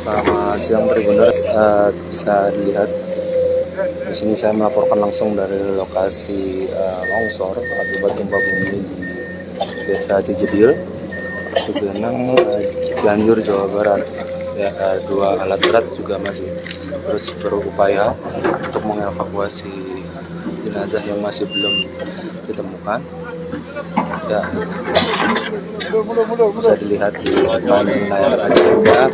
Selamat siang Tribuners. Bisa dilihat di sini saya melaporkan langsung dari lokasi longsor akibat gempa bumi di Desa Cijedil, Cugenang, Cianjur, Jawa Barat. Ya, dua alat berat juga masih terus berupaya untuk mengevakuasi jenazah yang masih belum ditemukan. Ya, bisa dilihat di depan layar kaca Anda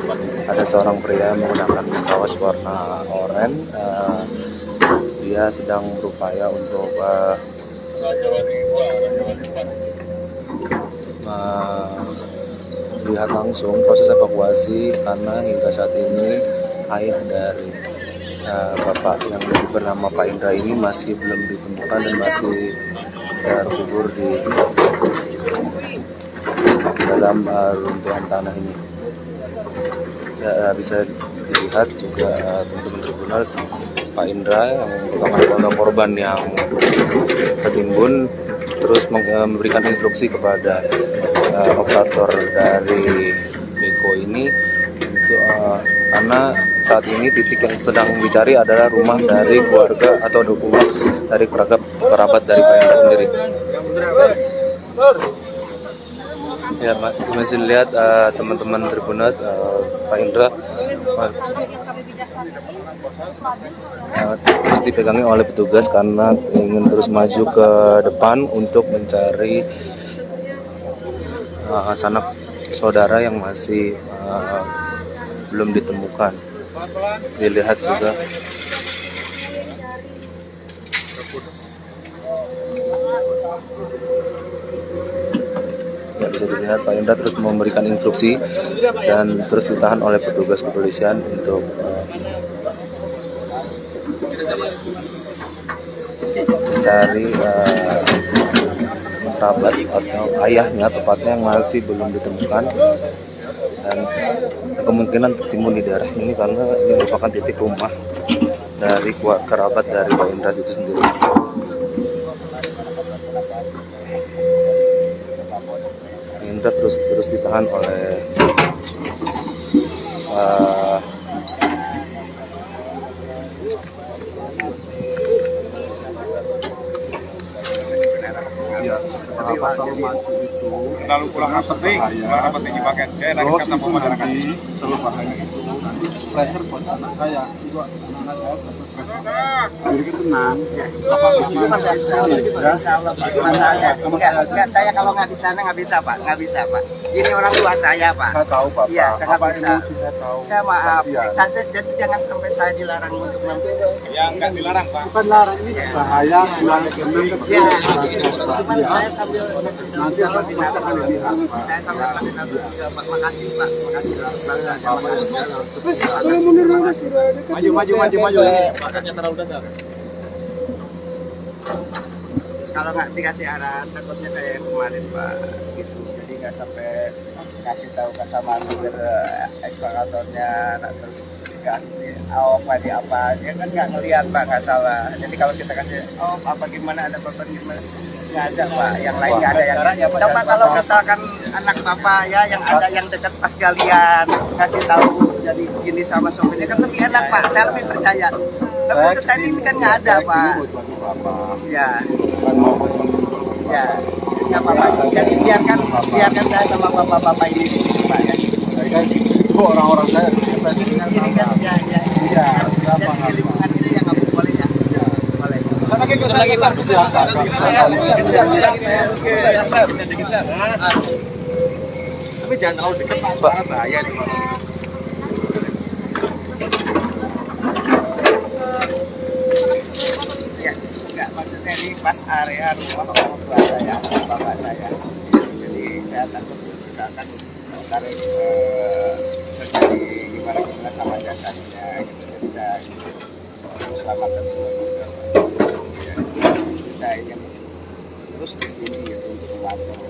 ada seorang pria menggunakan kaos warna oranye. Dia sedang berupaya untuk melihat langsung proses evakuasi karena hingga saat ini ayah dari bapak yang bernama Pak Indra ini masih belum ditemukan dan masih terkubur di dalam runtuhan tanah ini. Ya, bisa dilihat juga teman-teman Tribuners, Pak Indra yang merupakan korban yang tertimbun terus memberikan instruksi kepada operator dari Beko ini untuk karena saat ini titik yang sedang dicari adalah rumah dari keluarga atau rumah dari kerabat dari Pak Indra sendiri. Ya, masih lihat teman-teman Tribuners, Pak Indra terus dipegangi oleh petugas karena ingin terus maju ke depan untuk mencari sanak saudara yang masih belum ditemukan. Dilihat juga ya, bisa dilihat Pak Indra terus memberikan instruksi dan terus ditahan oleh petugas kepolisian untuk mencari kerabat atau ayahnya tepatnya yang masih belum ditemukan dan kemungkinan tertimbun di daerah ini karena ini merupakan titik rumah dari kerabat dari Pak Indra itu sendiri. Pak Indra terus ditahan oleh kalau maju itu terlalu kurang penting dipakai. Nangis kata masyarakat. Terlalu bahaya itu nanti pressure buat anak saya juga anak saya jadi tenang. Enggak, saya kalau nggak di sana nggak bisa pak. Ini orang tua saya pak. Saya tahu pak. Iya, saya nggak bisa. Saya tahu. Saya maaf. Jadi jangan sampai saya dilarang untuk nanti. Ya nggak dilarang pak. Bukan larang, ini bahaya pulang gendeng ke Ya, cuman saya sambil nanti akan dilihat. saya sambil koordinasi juga pak. Makasih pak. Makasih. Maju. Makanya terlalu dekat. Kalau nggak dikasih arahan takutnya kayak kemarin pak gitu, jadi nggak sampai ngasih tahu ke sama supir ekskavatornya terus diganti apa dia kan nggak ngelihat pak, nggak salah. Jadi kalau kita kasih apa gimana ada beban gimana nggak ada pak, yang lain nggak ada yang coba kalau misalkan anak bapak ya yang ada yang dekat pas galian kasih tahu jadi gini sama sopirnya kan lebih enak pak, saya lebih percaya. Tapi untuk saya ini kan nggak ada pak. Ya. Ya, nggak apa-apa. Jadi biarkan saya sama bapak-bapak ini di sini pak ya. Itu orang-orang saya. Ini kan ya. Jadi di lingkungan ini yang nggak boleh ya. Boleh. Bisa. Tapi jangan terlalu dekat pak, bahaya nih pak. Maksudnya ini pas area rumah orang tua saya, bapak saya. Jadi saya takut kita akan tarik terjadi gimana sama jasanya gitu. Jadi saya selamatkan semua juga. Jadi saya ingin terus di sini gitu untuk memantau.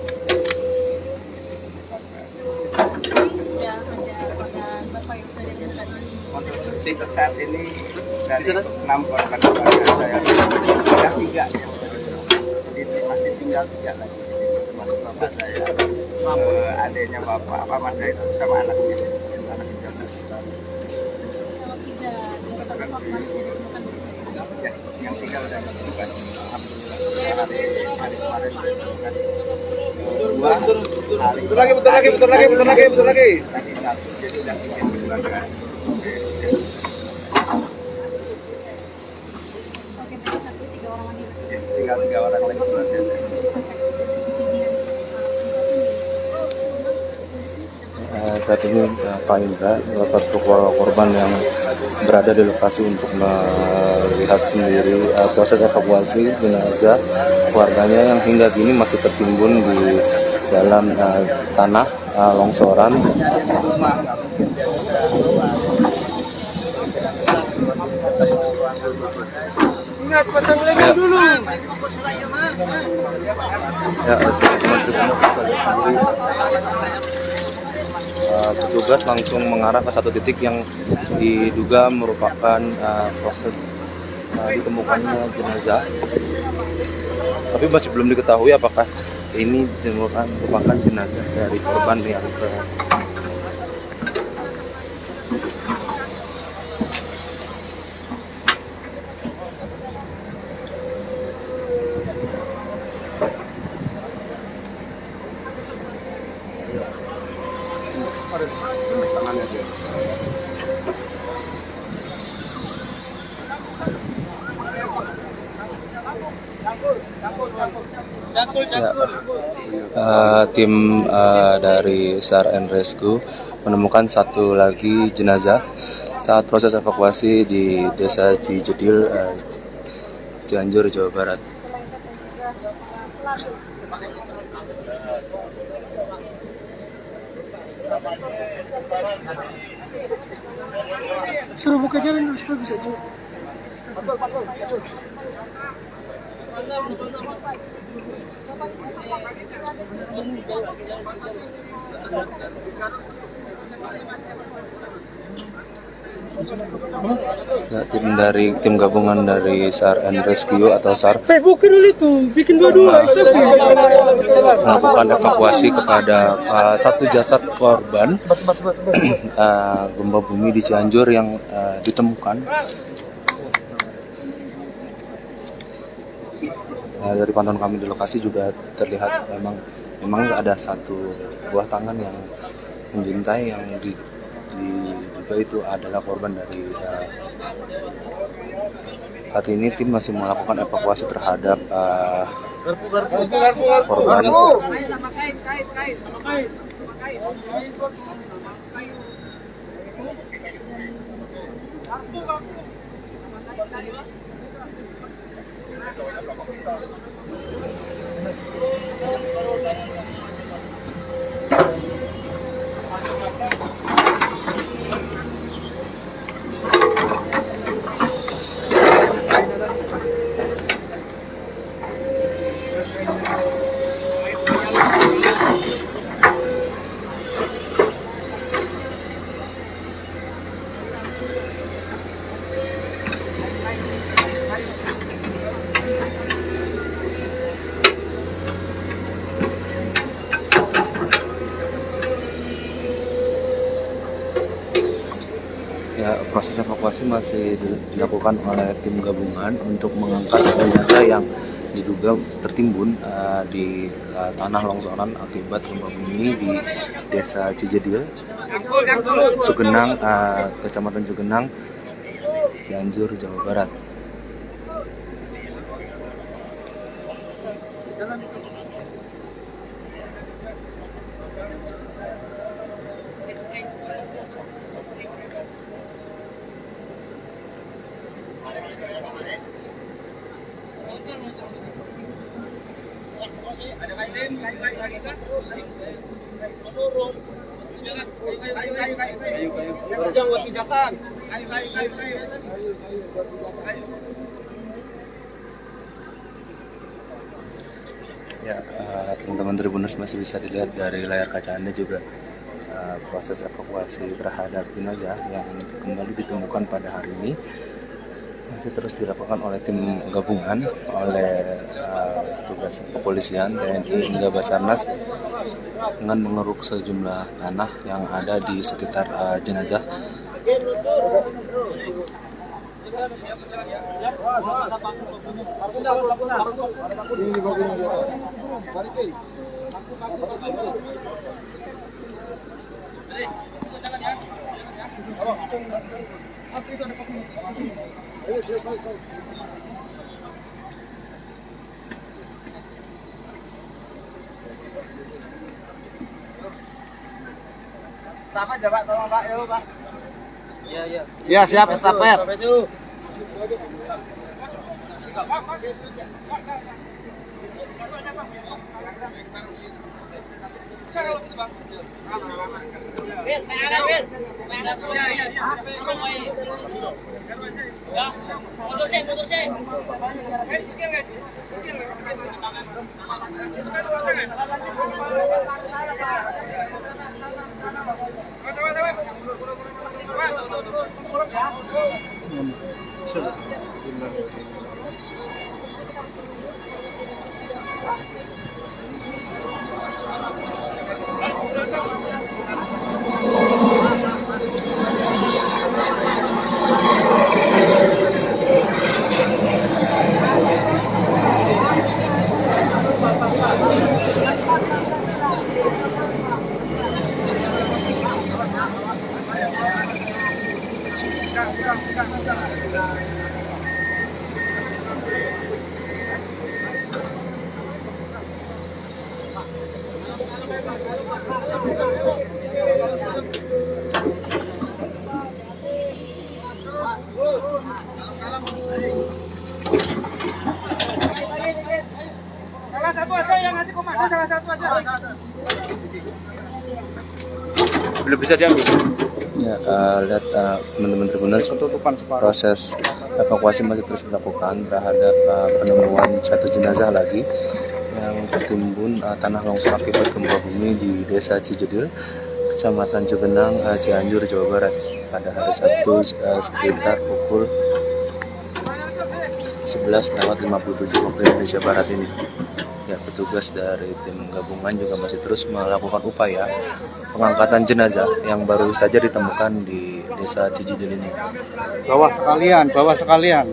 Sudah ada bapak yang sudah ditemukan. Untuk saat ini dari 6 korban keluarga saya ada 3 yang jadi masih tinggal 3 lagi termasuk bapak saya, adiknya bapak paman saya itu sama anaknya, anak kecil 1 tahun. ada tiga terdakwa kemarin sudah ditemukan. Ya, yang 3 udah ditemukan. Alhamdulillah hari kemarin sudah ditemukan. 2 Betul lagi. tadi 1 jadi udah 3 ditemukan. Oke, berarti 3 orang lagi. Ya, tinggal 3 orang lagi berarti. Saat ini Pak Indra, salah satu korban yang berada di lokasi untuk melihat sendiri proses evakuasi jenazah keluarganya yang hingga kini masih tertimbun di dalam tanah longsoran. Ingat pasang lagi dulu. Ya, teman-teman bisa lihat sendiri. Petugas langsung mengarah ke satu titik yang diduga merupakan proses ditemukannya jenazah. Tapi masih belum diketahui apakah ini merupakan jenazah dari korban yang tim dari SAR and Rescue menemukan satu lagi jenazah saat proses evakuasi di Desa Cijedil, Cianjur, Jawa Barat. Suruh buka jalan dulu supaya bisa jauh. Ya, tim gabungan dari SAR and Rescue atau SAR Buka dulu itu, bikin dua-dua. melakukan evakuasi kepada satu jasad korban gempa bumi di Cianjur yang ditemukan. Dari pantauan kami di lokasi juga terlihat memang ada satu buah tangan yang menjuntai yang diduga itu adalah korban dari saat ini tim masih melakukan evakuasi terhadap korban. Ya, proses evakuasi masih dilakukan oleh tim gabungan untuk mengangkat jenazah yang diduga tertimbun di tanah longsoran akibat gempa bumi di Desa Cijedil, Cugenang, Kecamatan Cugenang, Cianjur, Jawa Barat. Ya, teman-teman Tribuners masih bisa dilihat dari layar kaca Anda juga proses evakuasi terhadap jenazah yang kembali ditemukan pada hari ini masih terus dilakukan oleh tim gabungan, oleh petugas kepolisian, TNI hingga Basarnas dengan mengeruk sejumlah tanah yang ada di sekitar jenazah Staf aja Pak, tolong Pak, ya Pak. Ya siap estafet. Belum bisa diambil. Ya, lihat teman-teman Tribuners, Penutupan separuh. proses evakuasi masih terus dilakukan terhadap penemuan satu jenazah lagi yang tertimbun tanah longsor akibat gempa bumi di Desa Cijedil, Kecamatan Cugenang, Cianjur, Jawa Barat pada hari Sabtu sekitar pukul 11:57 waktu Indonesia Barat ini. Ya, petugas dari tim gabungan juga masih terus melakukan upaya pengangkatan jenazah yang baru saja ditemukan di Desa Cijedil ini. Bawah sekalian, bawah sekalian.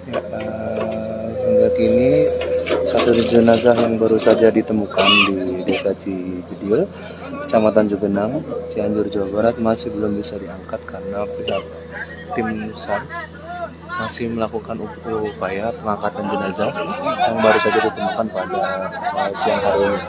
Ya, hingga kini satu jenazah yang baru saja ditemukan di Desa Cijedil, Kecamatan Cugenang, Cianjur, Jawa Barat masih belum bisa diangkat karena pihak tim SAR masih melakukan upaya pengangkatan jenazah yang baru saja ditemukan pada siang hari ini.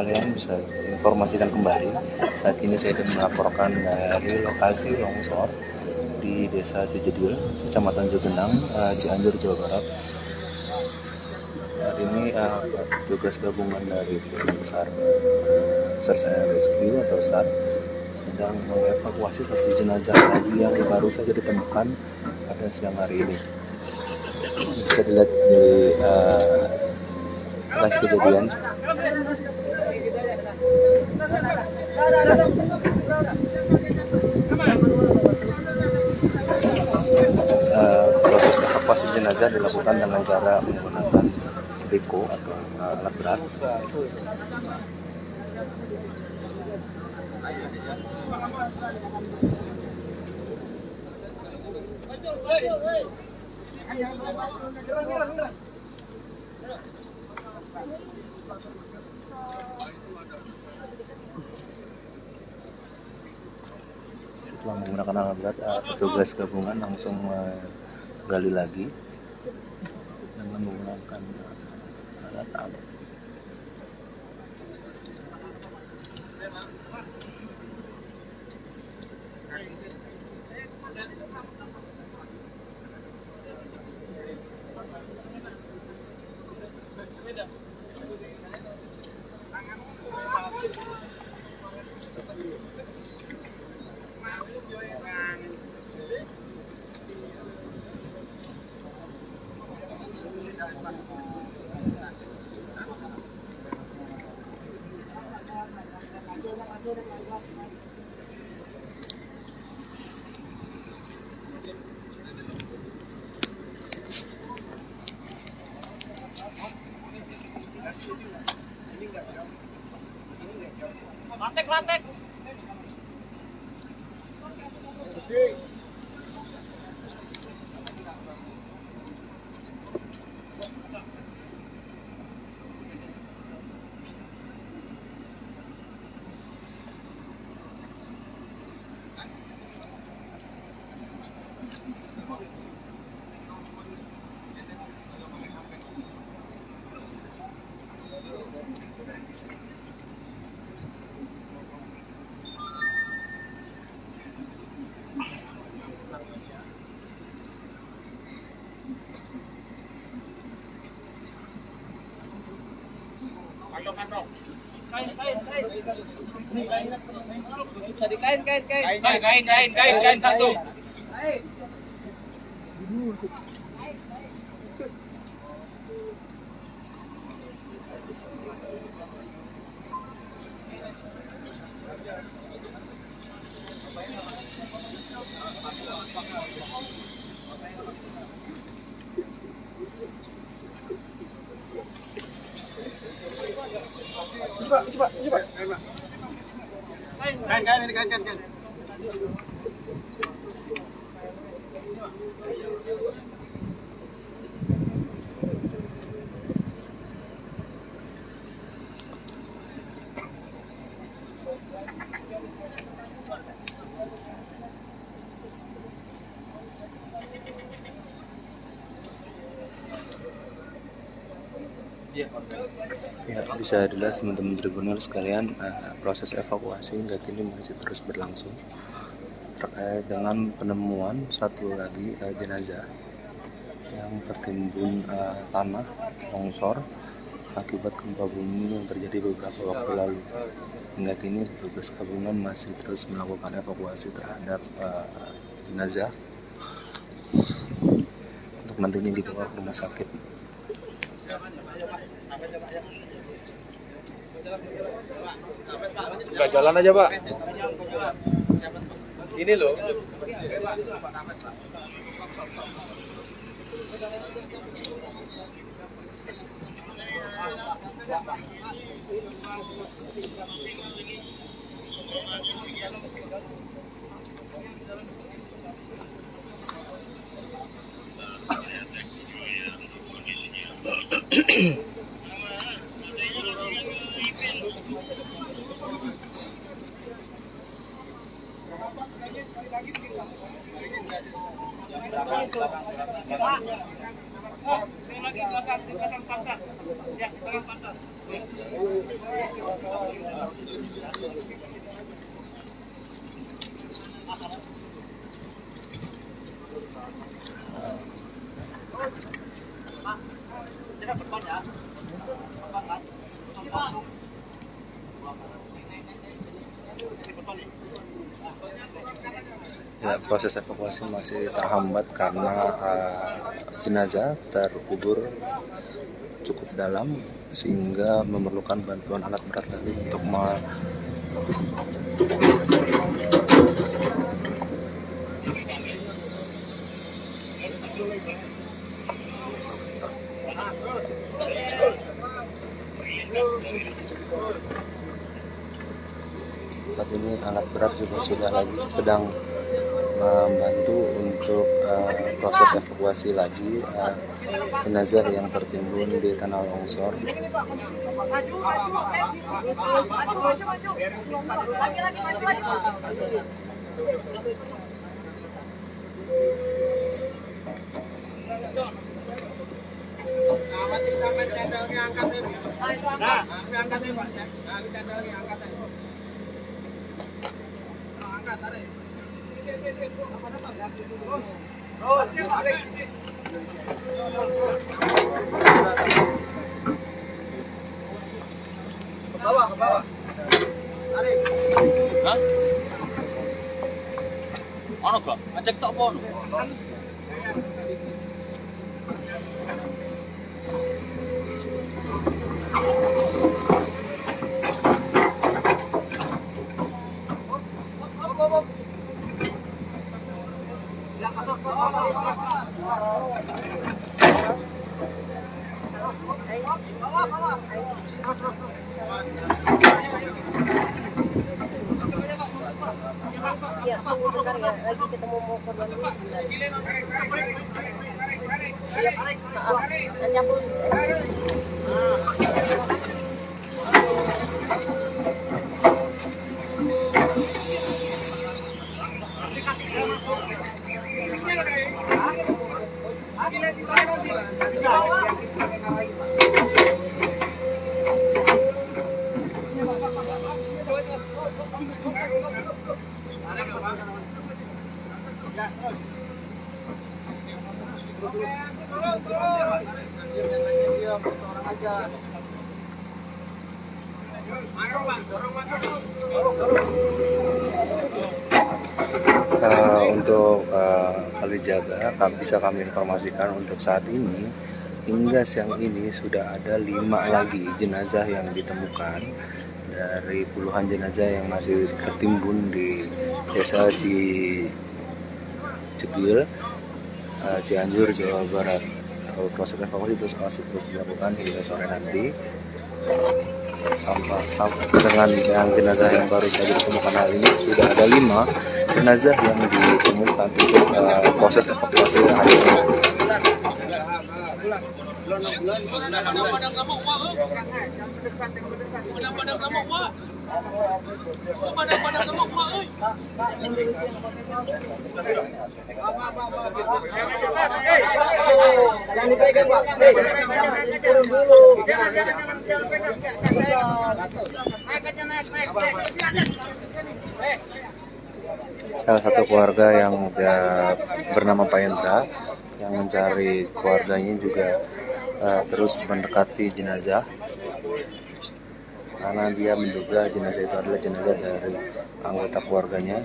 sekalian, bisa informasikan kembali. Saat ini saya sedang melaporkan dari lokasi longsor di Desa Cijedil, Kecamatan Cugenang, Cianjur, Jawa Barat. Hari ini tugas gabungan dari tim SAR, Search and Rescue atau SAR, sedang mengevakuasi satu jenazah lagi yang baru saja ditemukan pada siang hari ini. Bisa dilihat dari lokasi kejadian. Proses evakuasi jenazah dilakukan dengan cara menggunakan beko atau alat berat. Setelah menggunakan alat berat, petugas gabungan langsung gali lagi dengan menggunakan alat. Lantek. Kain satu. Coba. Kain. Ya, bisa dilihat teman-teman tribunal sekalian, proses evakuasi hingga kini masih terus berlangsung terkait dengan penemuan satu lagi jenazah yang tertimbun tanah longsor akibat gempa bumi yang terjadi beberapa waktu lalu. Hingga kini petugas gabungan masih terus melakukan evakuasi terhadap jenazah untuk nantinya dibawa ke rumah sakit. Buka jalan aja, Pak. Ini loh. Ya, proses evakuasi masih terhambat karena jenazah terkubur cukup dalam sehingga memerlukan bantuan alat berat lagi untuk saat ini alat berat juga sudah sedang membantu untuk proses evakuasi lagi jenazah yang tertimbun di tanah longsor. Ano ba? Ngecek tok po. Iya, tunggu bentar ya. Lagi ketemu mau korban dulu sebentar. Iya, maaf. Nanti aku untuk Kalijaga bisa kami informasikan untuk saat ini hingga siang ini sudah ada 5 lagi jenazah yang ditemukan dari puluhan jenazah yang masih tertimbun di desa Cegil, Cianjur, Jawa Barat. Proses evakuasi masih terus dilakukan hingga sore nanti. Sampai dengan yang jenazah yang baru saja ditemukan hari ini sudah ada 5 jenazah yang ditemukan untuk proses evakuasi hari ini. Salah satu keluarga yang bernama Pak Indra yang mencari keluarganya juga terus mendekati jenazah karena dia menduga jenazah itu adalah jenazah dari anggota keluarganya.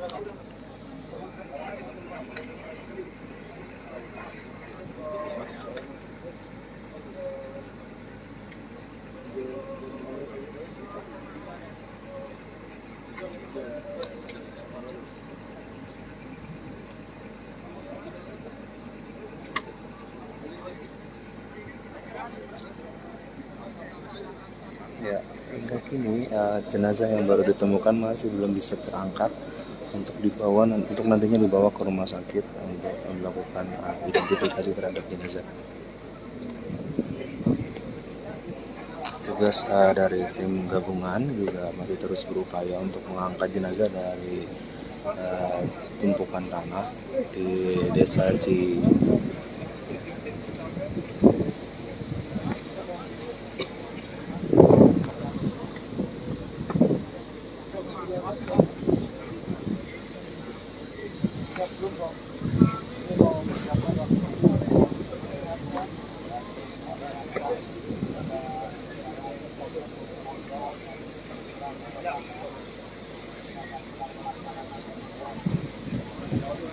Ya, hingga kini jenazah yang baru ditemukan masih belum bisa terangkat untuk nantinya dibawa ke rumah sakit untuk melakukan identifikasi terhadap jenazah. Tugas dari tim gabungan juga masih terus berupaya untuk mengangkat jenazah dari tumpukan tanah di desa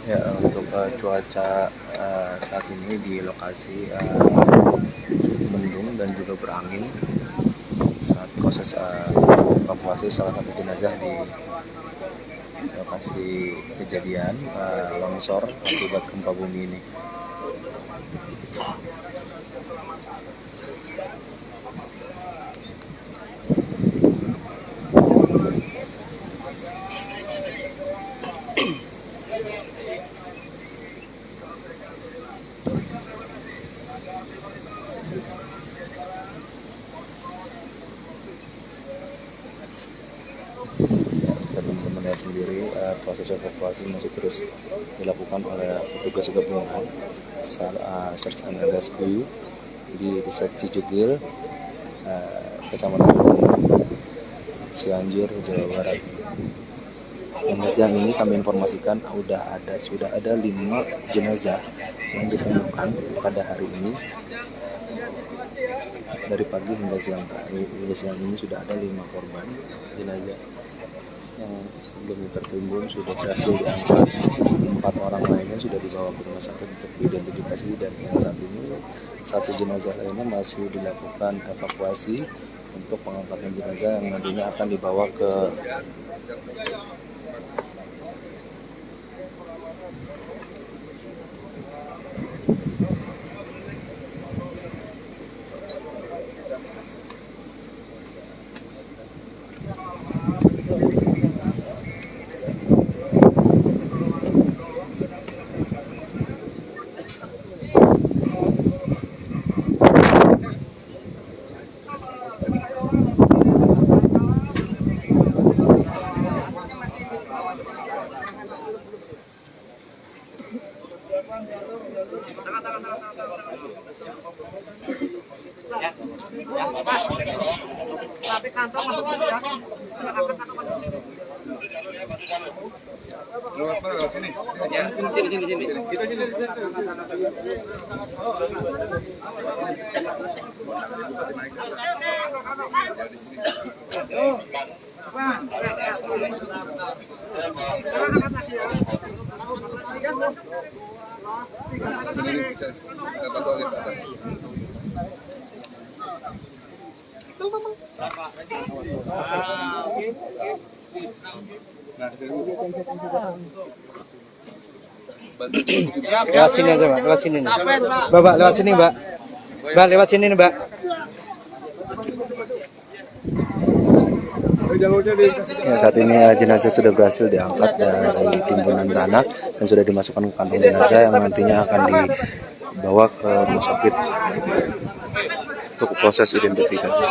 Ya, untuk cuaca saat ini di lokasi mendung dan juga berangin saat proses evakuasi salah satu jenazah di lokasi kejadian longsor akibat gempa bumi ini. Dan teman-teman lihat sendiri proses evakuasi masih terus dilakukan oleh petugas gabungan search and rescue di desa Cijegil, Kecamatan Cianjur, Jawa Barat. Hingga siang ini kami informasikan sudah ada 5 jenazah yang ditemukan pada hari ini. Dari pagi hingga siang ini sudah ada 5 korban jenazah yang sebelumnya tertimbun sudah berhasil diangkat. 4 orang lainnya sudah dibawa ke rumah sakit untuk diidentifikasi, dan yang saat ini 1 jenazah lainnya masih dilakukan evakuasi untuk pengangkatan jenazah yang nantinya akan dibawa ke Lewat sini aja, Mbak. Lewat sini nih. Mbak, lewat sini, Mbak. Mbak, lewat sini nih, Mbak. Ya, saat ini jenazah sudah berhasil diangkat dari timbunan tanah dan sudah dimasukkan ke kantong jenazah yang nantinya akan dibawa ke rumah sakit untuk proses identifikasi.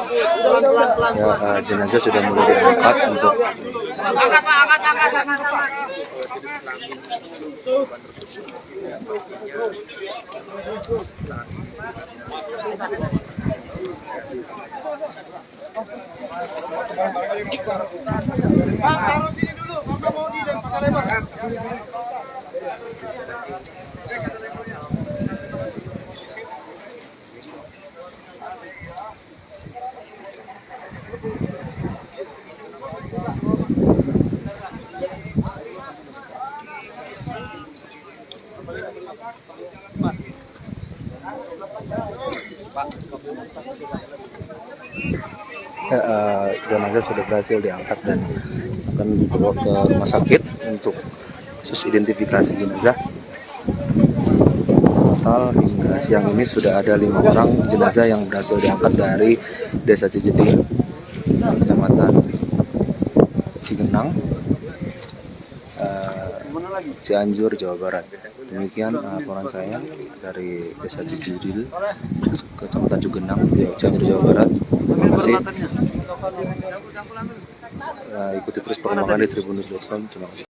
Ya, jenazah sudah mulai diangkat untuk Pak, taruh sini dulu, karena mau dilempar lebar. Jenazah sudah berhasil diangkat dan akan dibawa ke rumah sakit untuk khusus identifikasi jenazah. Total hingga siang ini sudah ada 5 orang jenazah yang berhasil diangkat dari Desa Cijedil, Kecamatan Cigenang, Cianjur, Jawa Barat. Demikian laporan saya dari Desa Cijedil, Kecamatan Cigenang, Cianjur, Jawa Barat. Terima kasih. Ikuti terus perkembangan di tribunnews.com. Terima kasih.